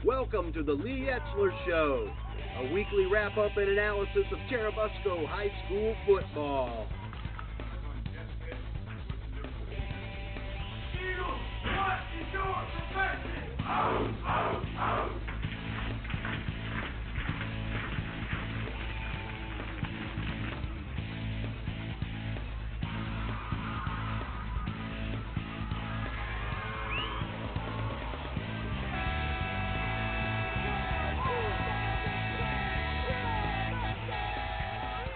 Welcome to the Lee Etzler Show, a weekly wrap-up and analysis of Churubusco High School Football. Eagles, what is your profession?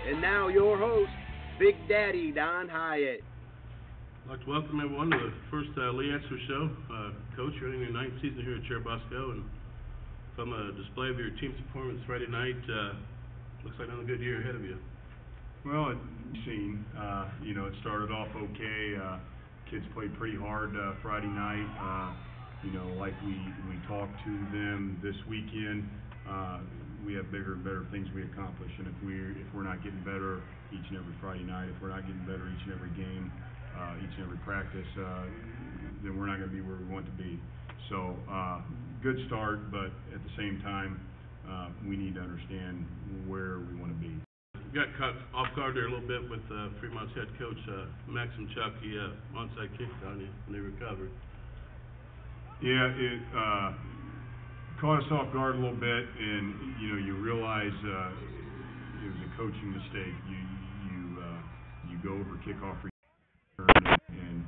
And now your host, Big Daddy Don Hyatt. I'd like to welcome everyone to the first Lee Etzler Show. Coach, you're in your 9th season here at Churubusco, and from a display of your team's performance Friday night, looks like another good year ahead of you. Well, it started off okay. Kids played pretty hard Friday night. Like we talked to them this weekend. We have bigger and better things we accomplish, and if we're not getting better each and every Friday night, if we're not getting better each and every game, each and every practice, then we're not going to be where we want to be. So, good start, but at the same time, we need to understand where we want to be. We got caught off guard there a little bit with Fremont's head coach, Maxim Chuck. He onside kicked on you when they recovered. Yeah, it caught us off guard a little bit, and you realize it was a coaching mistake. You go over kickoff return, and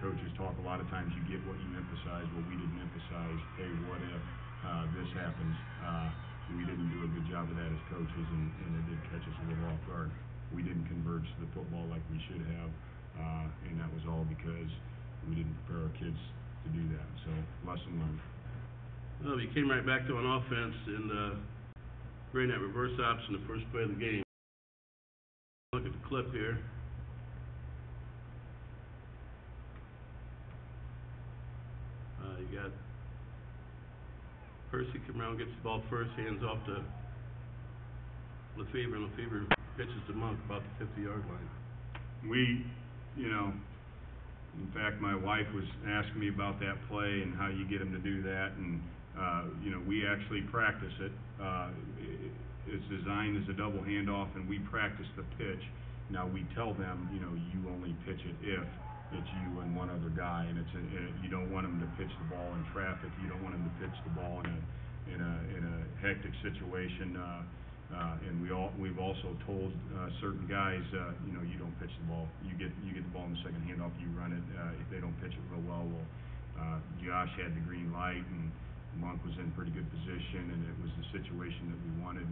coaches talk a lot of times. You get what you emphasize. Well, we didn't emphasize. Hey, what if this happens? We didn't do a good job of that as coaches, and it did catch us a little off guard. We didn't converge to the football like we should have, and that was all because we didn't prepare our kids to do that. So, lesson learned. Well, you came right back to on offense and ran that reverse option the first play of the game. Look at the clip here. You got Percy come around, gets the ball first, hands off to Lefevre, and Lefevre pitches to Monk about the 50-yard line. In fact, my wife was asking me about that play and how you get them to do that, and we actually practice it. It's designed as a double handoff, and we practice the pitch. Now we tell them, you only pitch it if it's you and one other guy, and you don't want them to pitch the ball in traffic. You don't want them to pitch the ball in a hectic situation. And we've also told certain guys, you don't pitch the ball. You get the ball in the second handoff, you run it. If they don't pitch it real well, Josh had the green light, and Monk was in pretty good position, and it was the situation that we wanted.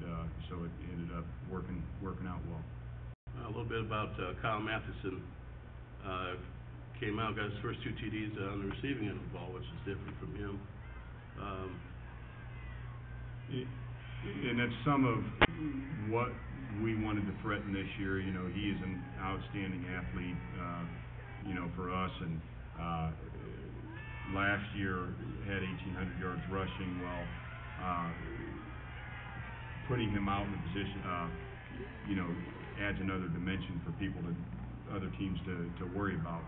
So it ended up working out well. A little bit about Kyle Matheson. Came out, got his first 2 TDs on the receiving end of the ball, which is different from him. And that's some of what we wanted to threaten this year. He is an outstanding athlete, for us. And last year had 1,800 yards rushing. Well, putting him out in the position, adds another dimension for other teams to worry about.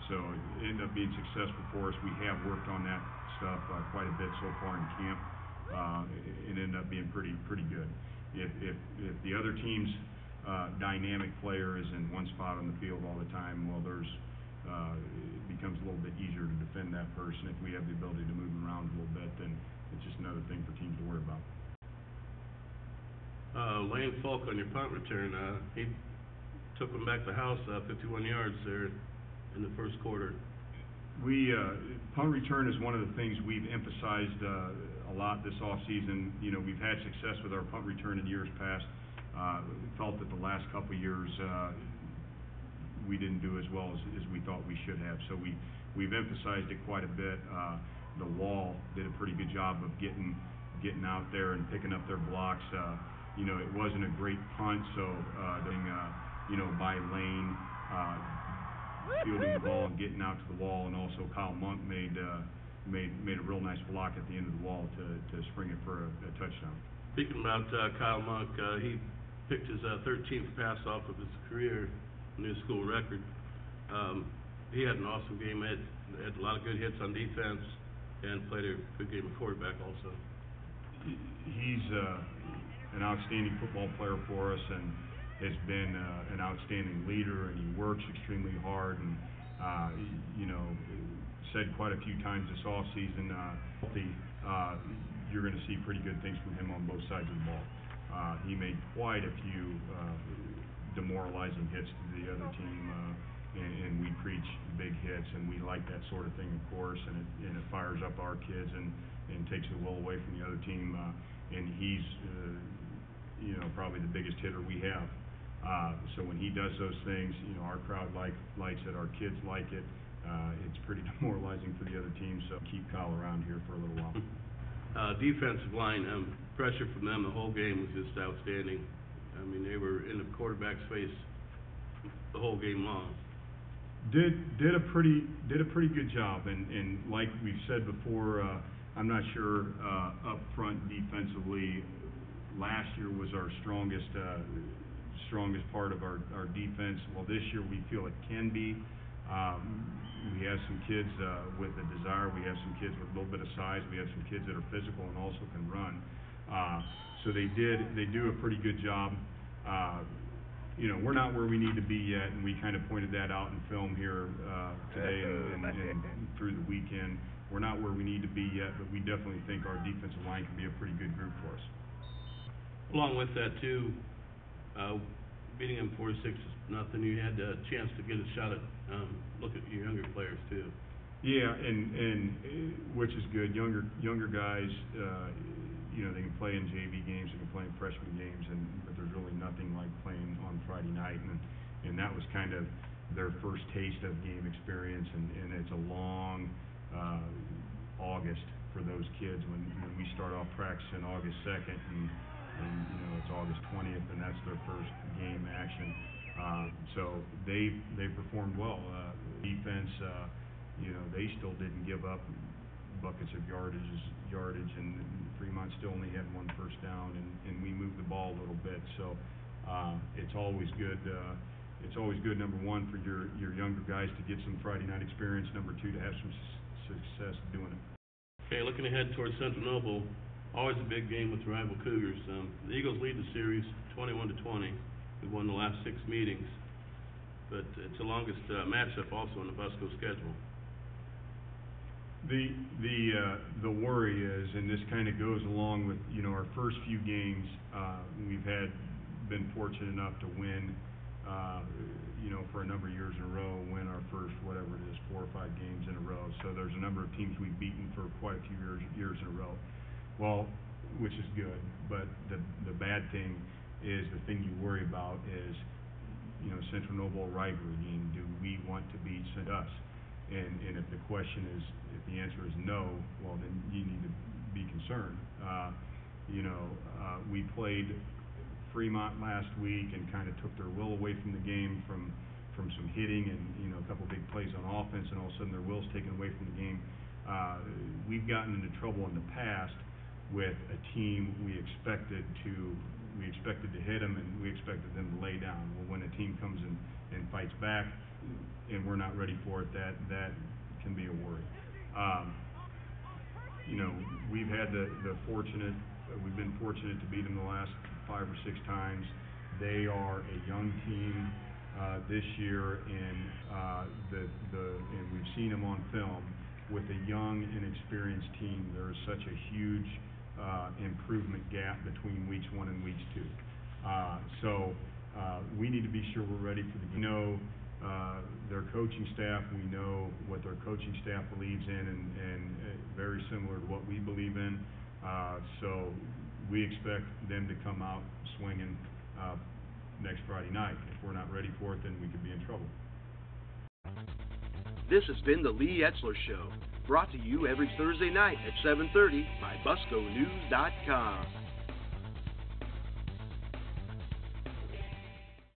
So it ended up being successful for us. We have worked on that stuff quite a bit so far in camp. It ended up being pretty good. If the other team's dynamic player is in one spot on the field all the time, well, it becomes a little bit easier to defend that person. If we have the ability to move him around a little bit, then it's just another thing for teams to worry about. Lane Falk on your punt return, he took him back to the house, 51 yards there in the first quarter. Punt return is one of the things we've emphasized a lot this offseason. We've had success with our punt return in years past. We felt that the last couple of years we didn't do as well as we thought we should have. So we've emphasized it quite a bit. The Wall did a pretty good job of getting out there and picking up their blocks. It wasn't a great punt, so by Lane, fielding the ball and getting out to the Wall, and also Kyle Monk made a real nice block at the end of the Wall to spring it for a touchdown. Speaking about Kyle Monk, he picked his 13th pass off of his career, new school record. He had an awesome game. Had a lot of good hits on defense. and played a good game of quarterback also. He's an outstanding football player for us, and has been an outstanding leader, and he works extremely hard, and said quite a few times this offseason, you're going to see pretty good things from him on both sides of the ball. He made quite a few demoralizing hits to the other team, and we preach big hits, and we like that sort of thing, of course, and it fires up our kids and takes the will away from the other team, and he's probably the biggest hitter we have. So when he does those things, our crowd likes it, our kids like it. It's pretty demoralizing for the other team, so keep Kyle around here for a little while. Defensive line, pressure from them the whole game was just outstanding. I mean, they were in the quarterback's face the whole game long. Did a pretty good job, and like we've said before, I'm not sure up front defensively. Last year was our strongest part of our defense. Well, this year we feel it can be. We have some kids with a desire. We have some kids with a little bit of size. We have some kids that are physical and also can run. So they do a pretty good job. We're not where we need to be yet, and we kind of pointed that out in film here today and through the weekend. We're not where we need to be yet, but we definitely think our defensive line can be a pretty good group for us. Along with that, too, beating them 46-0, you had a chance to get a shot at look at your younger players, too. Yeah, and which is good. Younger guys, they can play in JV games, they can play in freshman games, but there's really nothing like playing on Friday night, and that was kind of their first taste of game experience, and it's a long August for those kids when we start off practicing August 2nd, and it's August 20th, and that's their first game action. So they performed well. Defense, they still didn't give up buckets of yardage, and Fremont still only had one first down, and we moved the ball a little bit. So it's always good. It's always good, number one, for your younger guys to get some Friday night experience. Number two, to have some success doing it. Okay, looking ahead towards Central Noble, always a big game with rival Cougars. The Eagles lead the series 21-20. We've won the last 6 meetings, but it's the longest matchup also on the Busco schedule. The worry is, and this kind of goes along with our first few games, we've been fortunate enough to win for a number of years in a row, win our first, whatever it is, 4 or 5 games in a row. So there's a number of teams we've beaten for quite a few years in a row. Well, which is good, but the bad thing is, the thing you worry about is, Central Noble rivalry game. Do we want to beat us? And if the question is, if the answer is no, well, then you need to be concerned. We played Fremont last week and kind of took their will away from the game from some hitting and a couple big plays on offense, and all of a sudden their will's taken away from the game. We've gotten into trouble in the past with a team we expected to hit them, and we expected them to lay down. Well, when a team comes in and fights back, and we're not ready for it, that can be a worry. We've had we've been fortunate to beat them the last 5 or 6 times. They are a young team this year, and and we've seen them on film. With a young, inexperienced team, there is such a huge improvement gap between weeks 1 and weeks 2. So we need to be sure we're ready for the game. We know their coaching staff. We know what their coaching staff believes in, and very similar to what we believe in. So we expect them to come out swinging next Friday night. If we're not ready for it, then we could be in trouble. This has been the Lee Etzler Show, brought to you every Thursday night at 7:30 by BuscoNews.com.